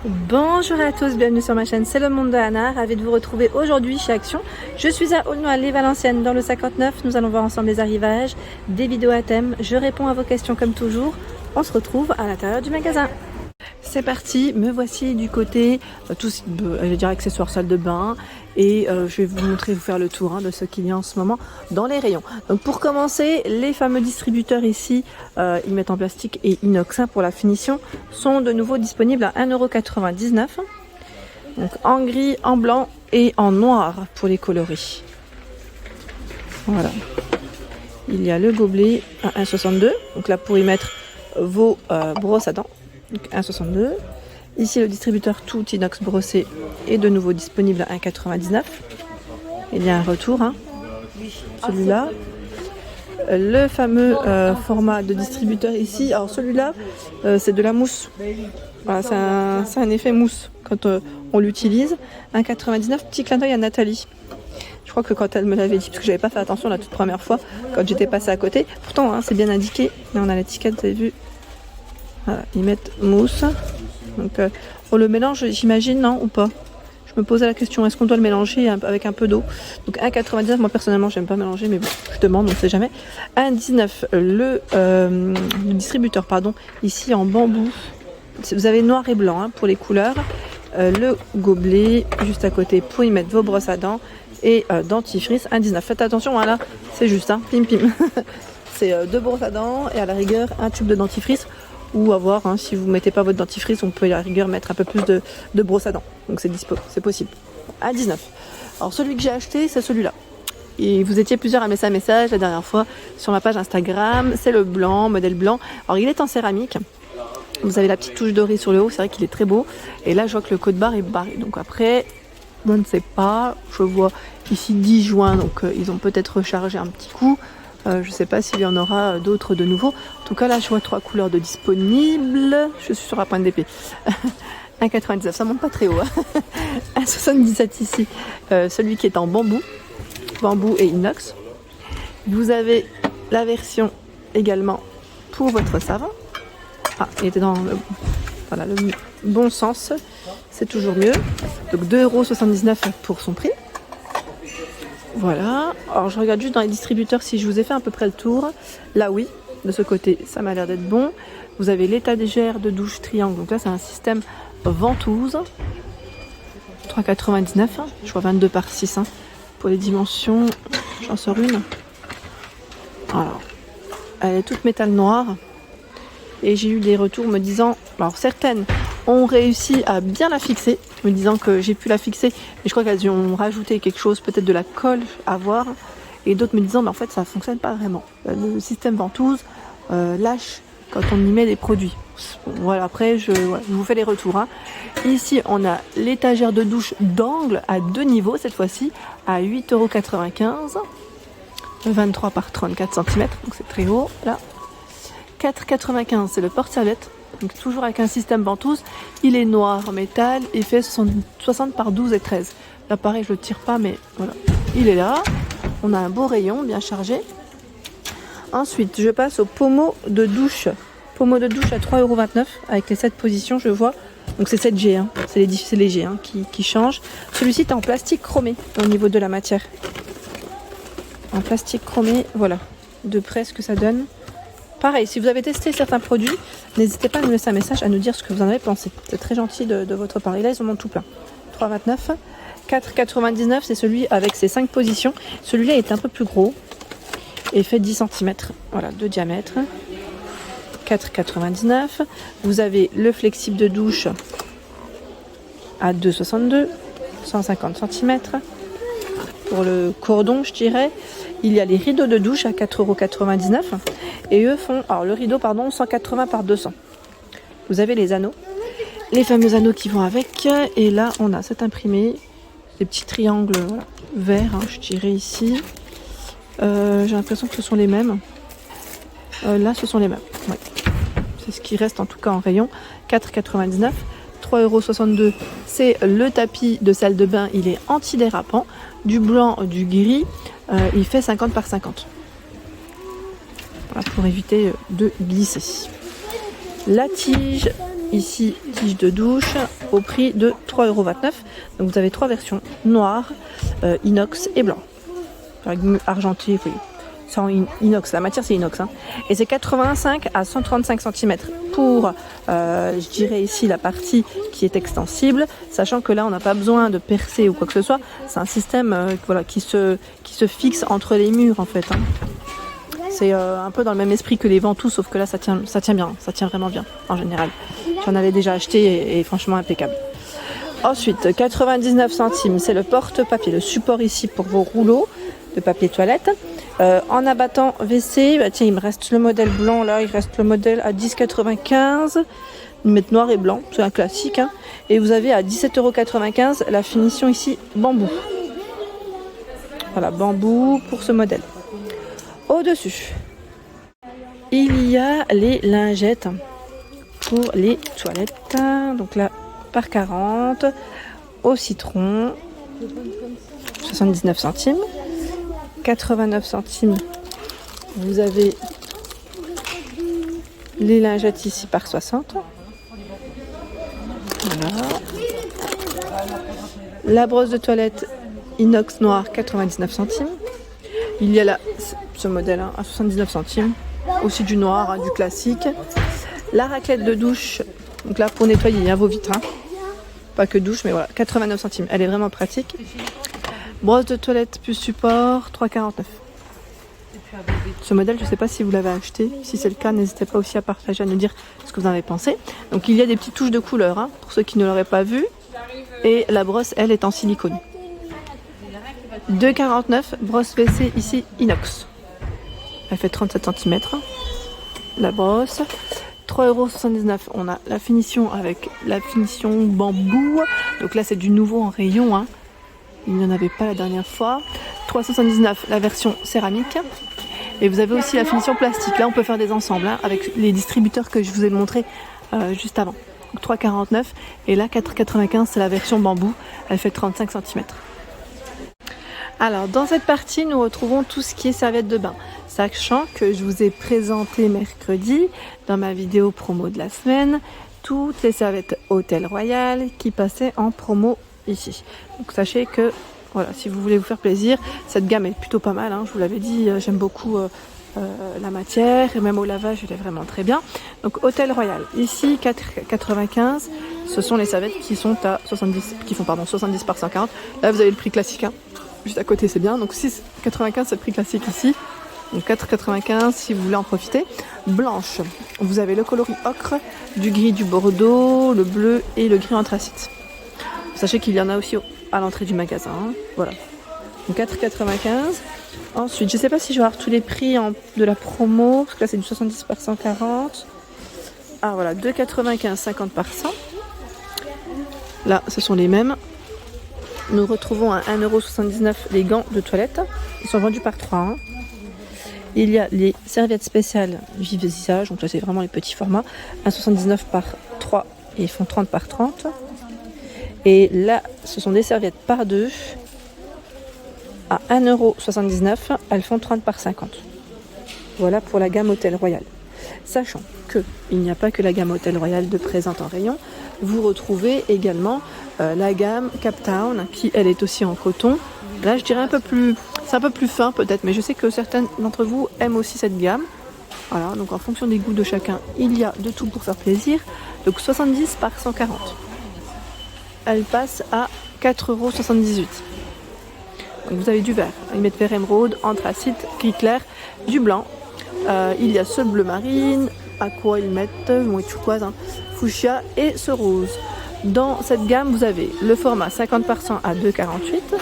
Bonjour à tous, bienvenue sur ma chaîne, c'est le monde de Anna, ravie de vous retrouver aujourd'hui chez Action. Je suis à Aulnoy-les-Valenciennes dans le 59, nous allons voir ensemble les arrivages, des vidéos à thème, je réponds à vos questions comme toujours, on se retrouve à l'intérieur du magasin. C'est parti, me voici du côté, tout ce je vais dire accessoires salle de bain et je vais vous montrer, vous faire le tour de ce qu'il y a en ce moment dans les rayons. Donc pour commencer, les fameux distributeurs ici, ils mettent en plastique et inox pour la finition, sont de nouveau disponibles à 1,99 €. Donc en gris, en blanc et en noir pour les coloris. Voilà. Il y a le gobelet à 1,62 €, donc là pour y mettre vos brosses à dents. Donc 1,62 €. Ici le distributeur tout inox brossé est de nouveau disponible à 1,99 €. Il y a un retour, celui-là. Le fameux format de distributeur ici, alors celui-là c'est de la mousse. Voilà, c'est un effet mousse quand on l'utilise. 1,99 €, petit clin d'œil à Nathalie. Je crois que quand elle me l'avait dit, parce que j'avais pas fait attention la toute première fois quand j'étais passée à côté. Pourtant c'est bien indiqué, là on a l'étiquette, vous avez vu. Voilà, ils mettent mousse. Donc on le mélange, j'imagine, non ou pas? Je me posais la question, est-ce qu'on doit le mélanger avec un peu d'eau? Donc 1,99 €, moi personnellement j'aime pas mélanger, mais bon, je demande, on sait jamais. 1,19 € le distributeur, pardon, ici en bambou. Vous avez noir et blanc pour les couleurs. Le gobelet juste à côté pour y mettre vos brosses à dents et dentifrice. 1,19 €. Faites attention, voilà, c'est juste, pim pim. C'est 2 brosses à dents et à la rigueur un tube de dentifrice. Ou avoir, si vous ne mettez pas votre dentifrice, on peut à la rigueur mettre un peu plus de brosse à dents. Donc c'est dispo, c'est possible. À 19. Alors celui que j'ai acheté, c'est celui-là. Et vous étiez plusieurs à me laisser un message la dernière fois sur ma page Instagram. C'est le blanc, modèle blanc. Alors il est en céramique. Vous avez la petite touche dorée sur le haut, c'est vrai qu'il est très beau. Et là je vois que le code barre est barré. Donc après, je ne sais pas. Je vois ici 10 juin, donc ils ont peut-être rechargé un petit coup. Je ne sais pas s'il y en aura d'autres de nouveaux. En tout cas, là, je vois 3 couleurs de disponibles. Je suis sur la pointe d'épée. 1,99 €, ça monte pas très haut. 1,77 € ici. Celui qui est en bambou et inox. Vous avez la version également pour votre savon. Il était dans le bon sens. C'est toujours mieux. Donc 2,79 € pour son prix. Voilà, alors je regarde juste dans les distributeurs si je vous ai fait à peu près le tour. Là oui, de ce côté ça m'a l'air d'être bon. Vous avez l'étagère de douche triangle, donc là c'est un système ventouse. 3,99 €, je vois 22 par 6 pour les dimensions, j'en sors une. Alors, elle est toute métal noir. Et j'ai eu des retours me disant, alors certaines ont réussi à bien la fixer, me disant que j'ai pu la fixer, mais je crois qu'elles y ont rajouté quelque chose, peut-être de la colle à voir, et d'autres me disant, mais en fait ça fonctionne pas vraiment. Le système ventouse lâche quand on y met des produits. Voilà, après je vous fais les retours. Ici on a l'étagère de douche d'angle à 2 niveaux cette fois-ci, à 8,95 €, 23 par 34 cm, donc c'est très haut là. 4,95 €, c'est le porte-serviette, donc toujours avec un système ventouse. Il est noir en métal et fait 60 par 12 et 13. Là pareil, je le tire pas, mais voilà, il est là. On a un beau rayon bien chargé. Ensuite, je passe au pommeau de douche. Pommeau de douche à 3,29 € avec les 7 positions, je vois. Donc c'est 7G, c'est léger qui change. Celui-ci est en plastique chromé au niveau de la matière. En plastique chromé, voilà, de près ce que ça donne. Pareil, si vous avez testé certains produits, n'hésitez pas à nous laisser un message, à nous dire ce que vous en avez pensé. C'est très gentil de votre part. Et là, ils en ont tout plein. 3,29 €. 4,99 €, c'est celui avec ses 5 positions. Celui-là est un peu plus gros et fait 10 cm voilà, de diamètre. 4,99 €. Vous avez le flexible de douche à 2,62 €, 150 cm. Pour le cordon, je dirais. Il y a les rideaux de douche à 4,99 € et eux font, alors le rideau 180 par 200. Vous avez les anneaux, les fameux anneaux qui vont avec, et là on a cet imprimé, des petits triangles verts, je dirais ici. J'ai l'impression que ce sont les mêmes. Là ce sont les mêmes, ouais. C'est ce qui reste en tout cas en rayon. 4,99 €. 3,62 €, c'est le tapis de salle de bain, il est antidérapant, du blanc, du gris, il fait 50 par 50. Voilà, pour éviter de glisser. La tige ici tige de douche au prix de 3,29 €. Donc vous avez 3 versions, noir, inox et blanc. Argenté, oui. C'est en inox, la matière c'est inox. Hein. Et c'est 85 à 135 cm pour, je dirais ici, la partie qui est extensible, sachant que là on n'a pas besoin de percer ou quoi que ce soit. C'est un système voilà, qui se fixe entre les murs en fait. Hein. C'est un peu dans le même esprit que les ventouses, sauf que là ça tient bien, ça tient vraiment bien en général. J'en avais déjà acheté et franchement impeccable. Ensuite, 99 centimes, c'est le porte-papier, le support ici pour vos rouleaux de papier toilette. En abattant WC, bah tiens, il me reste le modèle blanc là, il reste le modèle à 10,95 €. Ils mettent noir et blanc, c'est un classique. Hein. Et vous avez à 17,95 € la finition ici bambou. Voilà, bambou pour ce modèle. Au-dessus, il y a les lingettes pour les toilettes. Donc là, par 40, au citron, 79 centimes. 89 centimes, vous avez les lingettes ici par 60. Voilà. La brosse de toilette inox noir, 99 centimes. Il y a là ce modèle hein, à 79 centimes. Aussi du noir, hein, du classique. La raclette de douche, donc là pour nettoyer hein, vos vitres. Hein. Pas que douche, mais voilà, 89 centimes. Elle est vraiment pratique. Brosse de toilette plus support, 3,49 €. Ce modèle, je ne sais pas si vous l'avez acheté. Si c'est le cas, n'hésitez pas aussi à partager, à nous dire ce que vous en avez pensé. Donc il y a des petites touches de couleur, hein, pour ceux qui ne l'auraient pas vu. Et la brosse, elle, est en silicone. 2,49 €, brosse WC ici, inox. Elle fait 37 cm. La brosse. 3,79 €. On a la finition avec la finition bambou. Donc là, c'est du nouveau en rayon, hein. Il n'y en avait pas la dernière fois. 3,79 € la version céramique. Et vous avez aussi la finition plastique. Là, on peut faire des ensembles hein, avec les distributeurs que je vous ai montré juste avant. 3,49 € et là 4,95 € c'est la version bambou. Elle fait 35 cm. Alors, dans cette partie, nous retrouvons tout ce qui est serviettes de bain. Sachant que je vous ai présenté mercredi, dans ma vidéo promo de la semaine, toutes les serviettes Hôtel Royal qui passaient en promo ici. Donc sachez que voilà, si vous voulez vous faire plaisir, cette gamme est plutôt pas mal, hein, je vous l'avais dit, j'aime beaucoup la matière et même au lavage elle est vraiment très bien. Donc Hôtel Royal, ici 4,95 €, ce sont les serviettes qui sont à 70, qui font pardon 70 par 140. Là vous avez le prix classique, hein, juste à côté c'est bien, donc 6,95 € c'est le prix classique ici. Donc 4,95 € si vous voulez en profiter. Blanche, vous avez le coloris ocre, du gris du bordeaux, le bleu et le gris anthracite. Sachez qu'il y en a aussi à l'entrée du magasin. Hein. Voilà. Donc 4,95 €. Ensuite, je ne sais pas si je vais avoir tous les prix de la promo. Parce que là, c'est du 70 par 140. Ah voilà, 2,95 €, 50 par 100. Là, ce sont les mêmes. Nous retrouvons à 1,79 € les gants de toilette. Ils sont vendus par 3. Hein. Il y a les serviettes spéciales Vive Visage. Donc là, c'est vraiment les petits formats. 1,79 € par 3 et ils font 30 par 30. Et là, ce sont des serviettes par 2 à 1,79 €. Elles font 30 par 50. Voilà pour la gamme Hôtel Royal. Sachant qu'il n'y a pas que la gamme Hôtel Royal de présente en rayon. Vous retrouvez également la gamme Cap Town qui, elle, est aussi en coton. Là, je dirais c'est un peu plus fin peut-être, mais je sais que certains d'entre vous aiment aussi cette gamme. Voilà, donc en fonction des goûts de chacun, il y a de tout pour faire plaisir. Donc 70 par 140. Elle passe à 4,78 €. Donc vous avez du vert. Ils mettent vert émeraude, anthracite, gris clair, du blanc. Il y a ce bleu marine, aqua ils mettent, turquoise, hein, fuchsia et ce rose. Dans cette gamme, vous avez le format 50 par 100 à 2,48 €,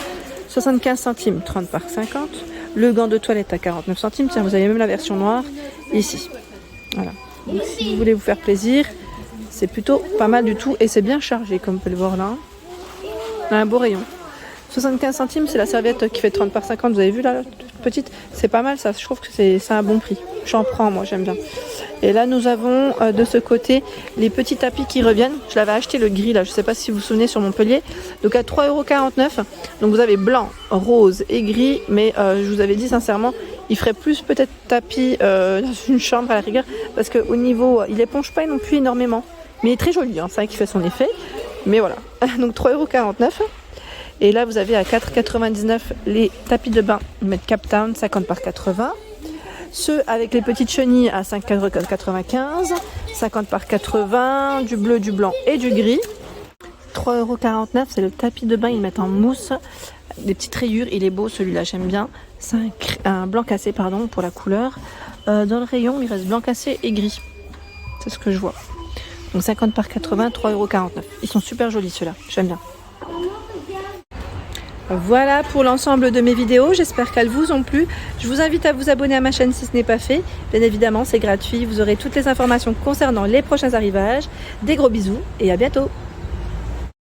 75 centimes 30 par 50, le gant de toilette à 49 centimes. Tiens, vous avez même la version noire ici. Voilà. Donc, si vous voulez vous faire plaisir, c'est plutôt pas mal du tout et c'est bien chargé comme vous pouvez le voir là. On a un beau rayon. 75 centimes, c'est la serviette qui fait 30 par 50. Vous avez vu là, toute petite, c'est pas mal ça. Je trouve que c'est un bon prix. J'en prends, moi, j'aime bien. Et là, nous avons de ce côté les petits tapis qui reviennent. Je l'avais acheté le gris là, je sais pas si vous vous souvenez, sur Montpellier. Donc à 3,49 €. Donc vous avez blanc, rose et gris. Mais je vous avais dit sincèrement, il ferait plus peut-être tapis dans une chambre à la rigueur. Parce qu'au niveau, il éponge pas non plus énormément. Mais très joli, hein, c'est vrai qu'il fait son effet. Mais voilà, donc 3,49 €. Et là, vous avez à 4,99 € les tapis de bain Med Captown 50 par 80. Ceux avec les petites chenilles à 5,95 €, 50 par 80, du bleu, du blanc et du gris. 3,49 €, c'est le tapis de bain, ils mettent en mousse, des petites rayures, il est beau celui-là, j'aime bien. C'est un blanc cassé, pardon, pour la couleur. Dans le rayon, il reste blanc cassé et gris. C'est ce que je vois. Donc 50 par 80, 3,49 €. Ils sont super jolis ceux-là, j'aime bien. Voilà pour l'ensemble de mes vidéos, j'espère qu'elles vous ont plu. Je vous invite à vous abonner à ma chaîne si ce n'est pas fait. Bien évidemment, c'est gratuit, vous aurez toutes les informations concernant les prochains arrivages. Des gros bisous et à bientôt.